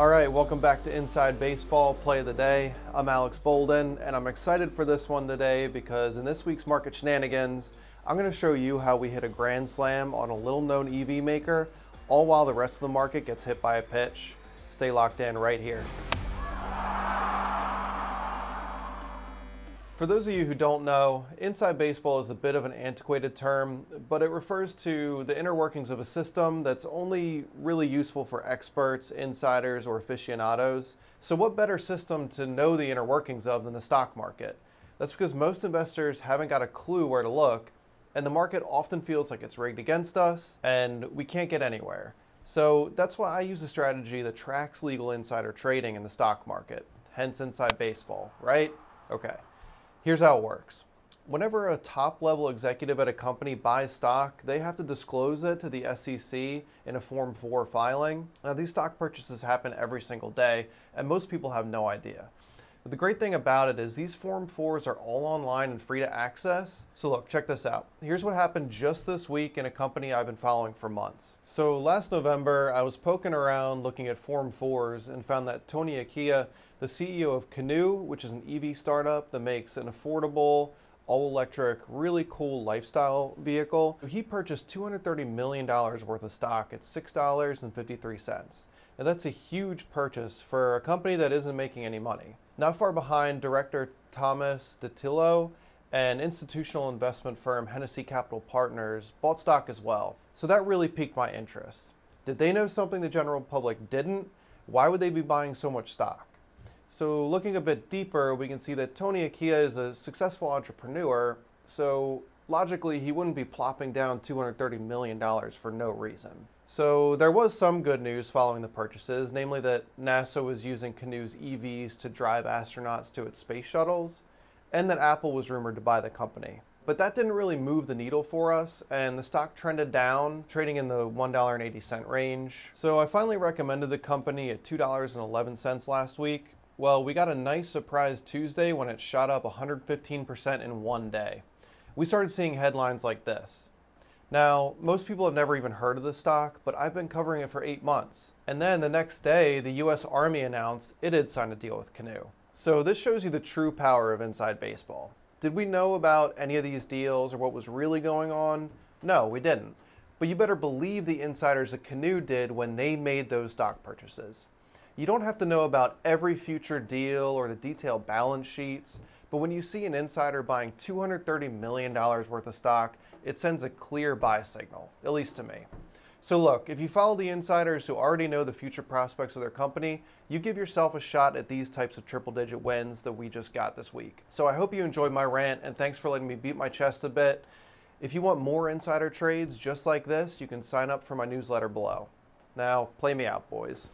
All right, welcome back to Inside Baseball Play of the Day. I'm Alex Boulden, and I'm excited for this one today because in this week's Market Shenanigans, I'm going to show you how we hit a grand slam on a little-known EV maker, all while the rest of the market gets hit by a pitch. Stay locked in right here. For those of you who don't know, inside baseball is a bit of an antiquated term, but it refers to the inner workings of a system that's only really useful for experts, insiders, or aficionados. So what better system to know the inner workings of than the stock market? That's because most investors haven't got a clue where to look, and the market often feels like it's rigged against us, and we can't get anywhere. So that's why I use a strategy that tracks legal insider trading in the stock market, hence inside baseball, right? Okay. Here's how it works. Whenever a top-level executive at a company buys stock, they have to disclose it to the SEC in a Form 4 filing. Now, these stock purchases happen every single day, and most people have no idea. But the great thing about it is these Form 4s are all online and free to access. So look, check this out. Here's what happened just this week in a company I've been following for months. So last November, I was poking around looking at Form 4s and found that Tony Akia, the CEO of Canoe, which is an EV startup that makes an affordable, all-electric, really cool lifestyle vehicle, he purchased $230 million worth of stock at $6.53. Now that's a huge purchase for a company that isn't making any money. Not far behind, director Thomas DeTillo and institutional investment firm Hennessy Capital Partners bought stock as well. So that really piqued my interest. Did they know something the general public didn't? Why would they be buying so much stock? So looking a bit deeper, we can see that Tony Akia is a successful entrepreneur, so logically he wouldn't be plopping down $230 million for no reason. So there was some good news following the purchases, namely that NASA was using Canoe's EVs to drive astronauts to its space shuttles, and that Apple was rumored to buy the company. But that didn't really move the needle for us, and the stock trended down, trading in the $1.80 range. So I finally recommended the company at $2.11 last week. Well, we got a nice surprise Tuesday when it shot up 115% in one day. We started seeing headlines like this. Now, most people have never even heard of the stock, but I've been covering it for 8 months. And then the next day, the US Army announced it had signed a deal with Canoe. So this shows you the true power of inside baseball. Did we know about any of these deals or what was really going on? No, we didn't. But you better believe the insiders at Canoe did when they made those stock purchases. You don't have to know about every future deal or the detailed balance sheets, but when you see an insider buying $230 million worth of stock, it sends a clear buy signal, at least to me. So look, if you follow the insiders who already know the future prospects of their company, you give yourself a shot at these types of triple-digit wins that we just got this week. So I hope you enjoyed my rant, and thanks for letting me beat my chest a bit. If you want more insider trades just like this, you can sign up for my newsletter below. Now, play me out, boys.